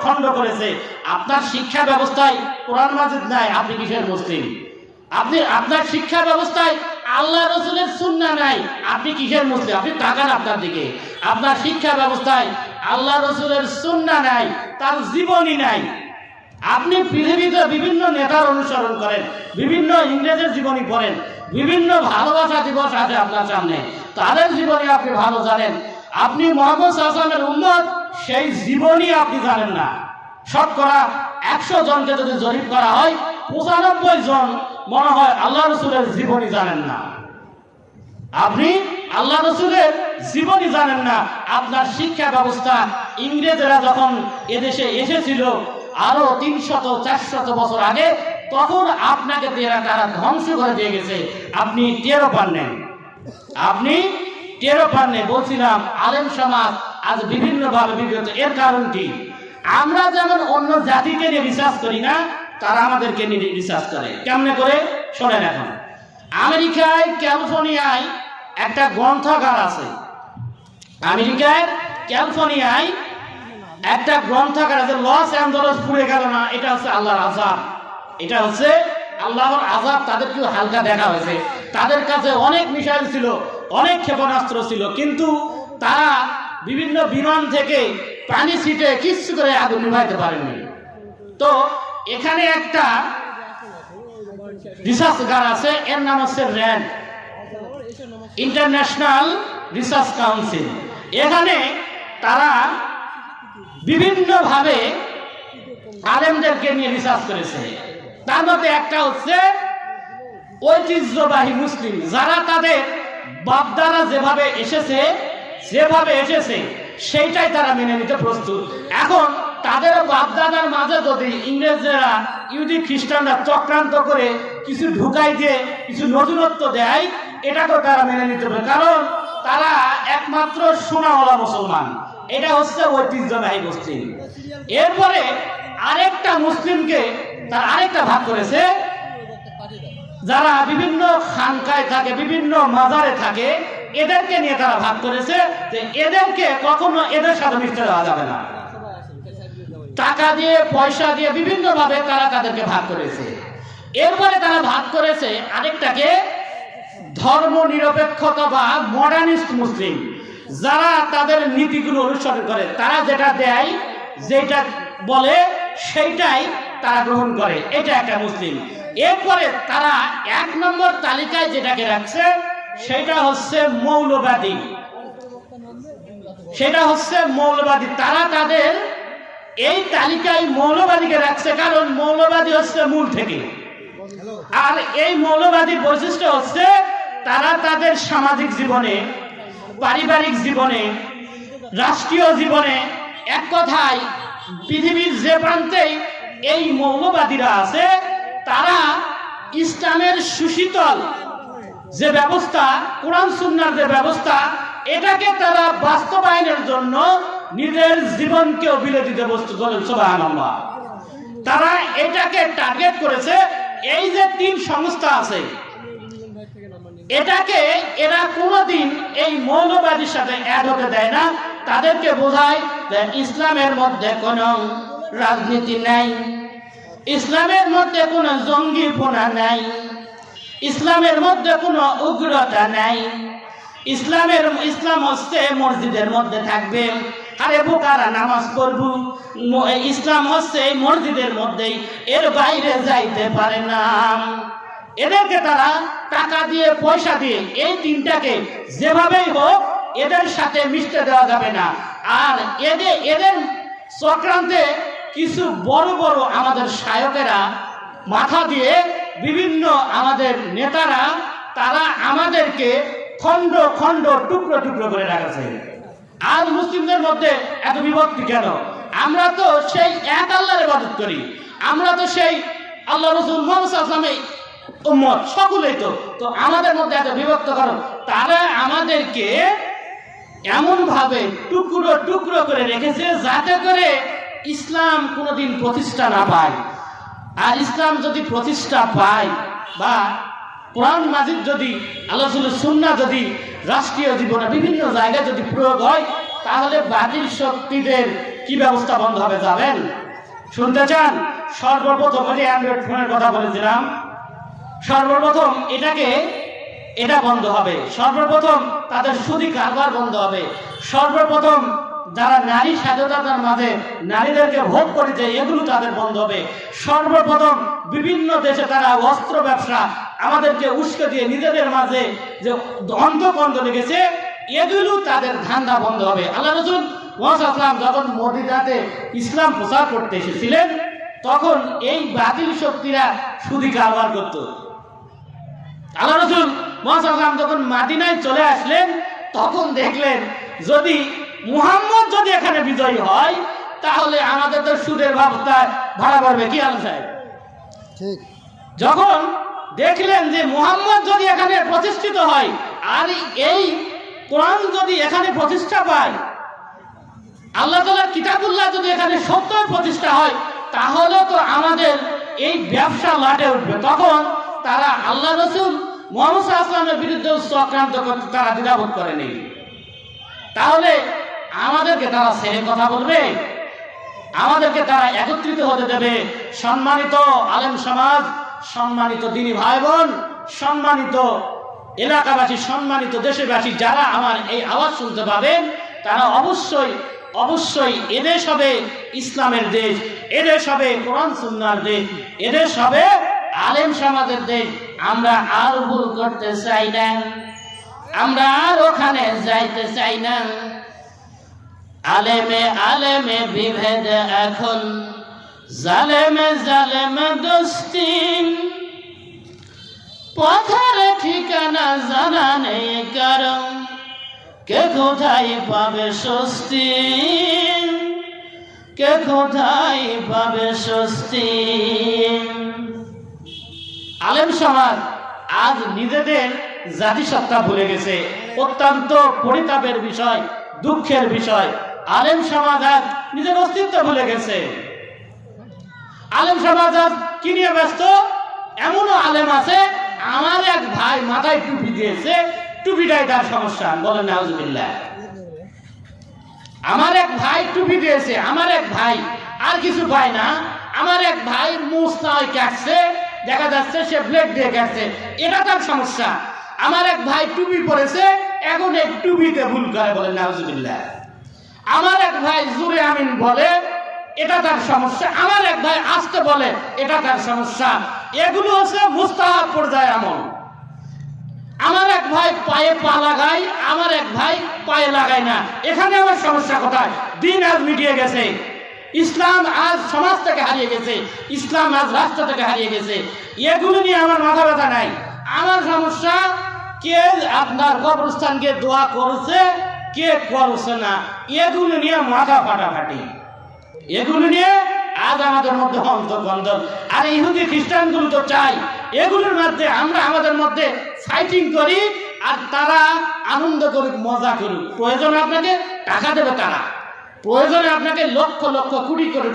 খণ্ড করেছে। আপনার শিক্ষা ব্যবস্থায় কোরআন মাজিদ নাই, আপনি কিসের মুসলিম? আপনার শিক্ষা ব্যবস্থায় আল্লাহ রসুলের সুন্নাহ নাই, আপনি কিসের মুসলিম? আপনি তাকান আপনার দিকে। আপনার শিক্ষা ব্যবস্থায় আল্লাহ রসুলের সুন্নাহ নাই, তার জীবনী নাই। আপনি পৃথিবীতে বিভিন্ন নেতার অনুসরণ করেন, বিভিন্ন ইংরেজের জীবনী পড়েন, বিভিন্ন ভালোবাসা দিবস আছে আপনার সামনে, তাদের জীবনী আপনি ভালো জানেন। আপনি মুহাম্মদ সাল্লাল্লাহু আলাইহি ওয়াসাল্লামের উম্মত, সেই জীবনী আপনি জানেন না। শতকরা 100 জনকে যদি জরিপ করা হয়, 95 জন মনে হয় আল্লাহ রসুলের জীবনী জানেন না। আপনি আল্লাহ রসুলের জীবনী জানেন না। আপনার শিক্ষা ব্যবস্থা, ইংরেজরা যখন এদেশে এসেছিল আরো 300-400 বছর আগে, তখন আপনাকে তারা ধ্বংস করে দিয়ে গেছে, আপনি টেরও পাননি। আপনি টেরও পাননি। বলছিলাম আলেম সমাজ আজ বিভিন্নভাবে বিব্রত। এর কারণ কি? আমরা যেমন অন্য জাতিকে নিয়ে রিসার্চ করি না, তারা আমাদেরকে নিয়ে রিসার্চ করে। কেমনে করে শোনেন। এখন আমেরিকায় ক্যালিফোর্নিয়ায় একটা গ্রন্থাগার আছে। আমেরিকায় ক্যালিফোর্নিয়ায় একটা গ্রন্থাগার আছে। লস অ্যাঞ্জেলস পুড়ে গেল না, এটা হচ্ছে আল্লাহর আযাব। এটা হচ্ছে আল্লাহর আযাব। তাদেরকেও হালকা দেখা হয়েছে। তাদের কাছে অনেক মিসাইল ছিল, অনেক ক্ষেপণাস্ত্র ছিল, কিন্তু তারা বিভিন্ন বিমান থেকে পানি ছিটে কিচ্ছু করে আগুন নিভাইতে পারেনি। তো এখানে একটা রিসার্চগার আছে, এর নাম হচ্ছে র্যান্ড, ইন্টারন্যাশনাল রিসার্চ কাউন্সিল। এখানে তারা বিভিন্নভাবে আলেমদেরকে নিয়ে রিসার্চ করেছে। তার মধ্যে একটা হচ্ছে ঐতিহ্যবাহী মুসলিম, যারা তাদের বাপদারা যেভাবে এসেছে সেইটাই তারা মেনে নিতে প্রস্তুত। এখন তাদের বাপদাদার মাঝে যদি ইংরেজরা, ইহুদি খ্রিস্টানরা চক্রান্ত করে কিছু ঢুকাই দিয়ে কিছু নতুনত্ব দেয়, এটাকে তারা মেনে নিতে হবে, কারণ তারা একমাত্র সোনাওয়ালা মুসলমান। এটা হচ্ছে ঐতিহ্যবাহী মুসলিম। এরপরে আরেকটা মুসলিমকে তার আরেকটা ভাগ করেছে, যারা বিভিন্ন খানকায় থাকে, বিভিন্ন মাজারে থাকে, এদেরকে নিয়ে তারা ভাগ করেছে যে এদেরকে কখনো এদের সাথে মিশতে দেওয়া যাবে না। টাকা দিয়ে, পয়সা দিয়ে বিভিন্ন ভাবে তারা তাদেরকে ভাগ করেছে। এরপরে তারা ভাগ করেছে আরেকটাকে ধর্ম নিরপেক্ষতা বা মডার্নিস্ট মুসলিম, যারা তাদের নীতিগুলো অনুসরণ করে, তারা যেটা দেয়, যেটা বলে সেইটাই তারা গ্রহণ করে, এটা একটা মুসলিম। এরপরে তারা 1 নম্বর তালিকায় যেটাকে রাখছে সেটা হচ্ছে মৌলবাদী। তারা তাদের এই তালিকায় মৌলবাদীকে রাখছে, কারণ মৌলবাদী হচ্ছে মূল থেকে। আর এই মৌলবাদীর বৈশিষ্ট্য হচ্ছে তারা তাদের সামাজিক জীবনে, পারিবারিক জীবনে, রাষ্ট্রীয় জীবনে, এক কথায় পৃথিবীর যে প্রান্তেই এই মৌলবাদীরা আছে, তারা ইসলামের সুশীতল যে ব্যবস্থা, কোরআন সুন্নাহর যে ব্যবস্থা, এটাকে তারা বাস্তবায়নের জন্য নিজের জীবনকেও বিলে দিতে প্রস্তুত। বলেন সুবহানাল্লাহ। তারা এটাকে টার্গেট করেছে। এই যে 3 সংস্থা আছে, এটাকে এরা কোনোদিন এই মৌলবাদীর সাথে অ্যাড হতে দেয় না। তাদেরকে বোঝায় যে ইসলামের মধ্যে কোনো রাজনীতি নাই, ইসলামের মধ্যে কোনো জঙ্গিপনা নাই, ইসলামের মধ্যে কোনো উগ্রতা নাই। ইসলাম হচ্ছে মসজিদের মধ্যে থাকবে, আরে বোকারা নামাজ পড়ব। ইসলাম হচ্ছে মসজিদের মধ্যেই, এর বাইরে যাইতে পারে না। এদেরকে তারা টাকা দিয়ে, পয়সা দিয়ে, এই 3টাকে যেভাবেই হোক এদের সাথে মিশতে দেওয়া যাবে না। আর এদের চক্রান্তে কিছু বড় বড় আমাদের শায়কেরা মাথা দিয়ে, বিভিন্ন আমাদের নেতারা, তারা আমাদেরকে খণ্ড খণ্ড, টুকরো টুকরো করে রাখছে। আর মুসলিমদের মধ্যে এত বিভক্তি কেন? আমরা তো সেই এক আল্লাহর ইবাদত করি, আমরা তো সেই আল্লাহ রাসূল মুহাম্মদ সাল্লাল্লাহু আলাইহি ওয়াসাল্লামের উম্মত, সকলেই তো আমাদের মধ্যে এত বিভক্ত কারণ তারা আমাদেরকে এমন ভাবে টুকরো টুকরো করে রেখেছে যাতে করে ইসলাম কোনোদিন প্রতিষ্ঠা না পায়। আর ইসলাম যদি প্রতিষ্ঠা পায়, বা কোরআন মাজিদ যদি, আল্লাহ রাসূলের সুন্নাহ যদি রাষ্ট্রীয় জীবনে বিভিন্ন জায়গায় যদি প্রয়োগ হয়, তাহলে বাতিল শক্তিদের কি ব্যবস্থা বন্ধ হবে যাবেন? শুনতে চান? সর্বপ্রথম ওই যে অ্যান্ড্রয়েড ফোনের কথা বলেছিলাম, সর্বপ্রথম এটা বন্ধ হবে। সর্বপ্রথম তাদের সুদি কারবার বন্ধ হবে। সর্বপ্রথম যারা নারী স্বাধীনতার মাঝে নারীদেরকে ভোগ করেছে এগুলো তাদের বন্ধ হবে। সর্বপ্রথম বিভিন্ন দেশে তারা অস্ত্র ব্যবসা আমাদেরকে উস্কে দিয়ে নিজেদের মাঝে যে অন্তকন্দ লেগেছে এগুলো তাদের ধান্দা বন্ধ হবে। আল্লাহ রাসূল মুহাম্মদ সাল্লাল্লাহু আলাইহি ওয়াসাল্লাম যখন মদিনাতে ইসলাম প্রচার করতে এসেছিলেন তখন এই বাতিল শক্তিরা সুদি কারবার করত। আল্লাহ রাসূল মুহাম্মদ সাল্লাল্লাহু আলাইহি ওয়াসাল্লাম যখন মদিনায় চলে আসলেন তখন দেখলেন যদি মুহাম্মদ যদি এখানে বিজয়ী হয় তাহলে আমাদের তো সুদের ভাড়া বাড়বে। কি আলম সাহেব? ঠিক। যখন দেখলেন যে মুহাম্মদ যদি এখানে প্রতিষ্ঠিত হয় আর এই কোরআন যদি এখানে প্রতিষ্ঠা পায়, আল্লাহ তাআলার কিতাবুল্লাহ যদি এখানে সত্য প্রতিষ্ঠা হয় তাহলে তো আমাদের এই ব্যবসা লাটে উঠবে। তখন তারা আল্লাহ রাসূল মুহাম্মদ সাল্লাল্লাহু আলাইহি ওয়াসাল্লামের বিরুদ্ধে চক্রান্ত করতে তারা দ্বিধাবোধ করেনি। তাহলে আমাদেরকে তারা ছেড়ে কথা বলবে? আমাদেরকে তারা একত্রিত হতে দেবে? সম্মানিত আলেম সমাজ, সম্মানিত দ্বীনি ভাই বোন, সম্মানিত এলাকাবাসী, সম্মানিত দেশবাসী, যারা আমার এই আওয়াজ শুনতে পাবেন তারা অবশ্যই এদেশ হবে ইসলামের দেশ, এদেশ হবে কোরআন সুন্নাহর দেশ, এদেশ হবে আলেম সমাজের দেশ। আমরা আর ভুল করতে চাই না, আমরা আর ওখানে যাইতে চাই না। আলেমে বিভেদ এখন, জালেমে দোস্তি, পথের ঠিকানা জানা নেই কারণ, কে কোথায় পাবে স্বস্তি, কে কোথায় পাবে স্বস্তি। আলেম সমাজ আজ নিজেদের জাতিসত্তা ভুলে গেছে। অত্যন্ত পরিতাপের বিষয়, দুঃখের বিষয়। আলেম সমাজ আজ নিজের অস্তিত্ব ভুলে গেছে। আলেম সমাজ আজ কি নিয়ে ব্যস্ত? এমনও আলেম আছে, আমার এক ভাই মাথায় টুপি দিয়েছে, টুপিটাই তার সমস্যা। বলেন নাউজুবিল্লাহ। আমার এক ভাই টুপি দিয়েছে, আমার এক ভাই আর কিছু পায় না, আমার এক ভাই মুছ নয় কাটছে, দেখা যাচ্ছে সে ব্লেড দিয়ে কাটছে, এটা তার সমস্যা। আমার এক ভাই টুপি পরেছে, এখন এই টুপিতে ভুল করে। বলেন নাউজুবিল্লাহ। আমার এক ভাই জুরে আমিন বলে, এটা তার সমস্যা। আমার এক ভাই আসতে বলে, এটা তার সমস্যা। এগুলো হচ্ছে মুস্তাহাব পর্যায়ে আমল। আমার এক ভাই পায়ে পা লাগায়, আমার এক ভাই পায়ে লাগায় না। এখানে আমার সমস্যা কোথায়? দিন আজ মিটিয়ে গেছে, ইসলাম আজ সমাজ থেকে হারিয়ে গেছে, ইসলাম আজ রাষ্ট্র থেকে হারিয়ে গেছে। এগুলো নিয়ে আমার মাথা ব্যথা নাই। আমার সমস্যা কে আপনার কবরস্থানকে দোয়া করছে, কে করছে না, এগুলো নিয়ে মাথা ফাটাফাটি। এগুলো নিয়ে আজ আমাদের মধ্যে অন্তর্কন্দল। আর ইহুদি খ্রিস্টানগুলো তো চাই এগুলোর মধ্যে আমরা আমাদের মধ্যে ফাইটিং করি আর তারা আনন্দ করুক, মজা করুক। প্রয়োজনে আপনাকে টাকা দেবে তারা, প্রয়োজনে আপনাকে লক্ষ লক্ষ কোটি কোটি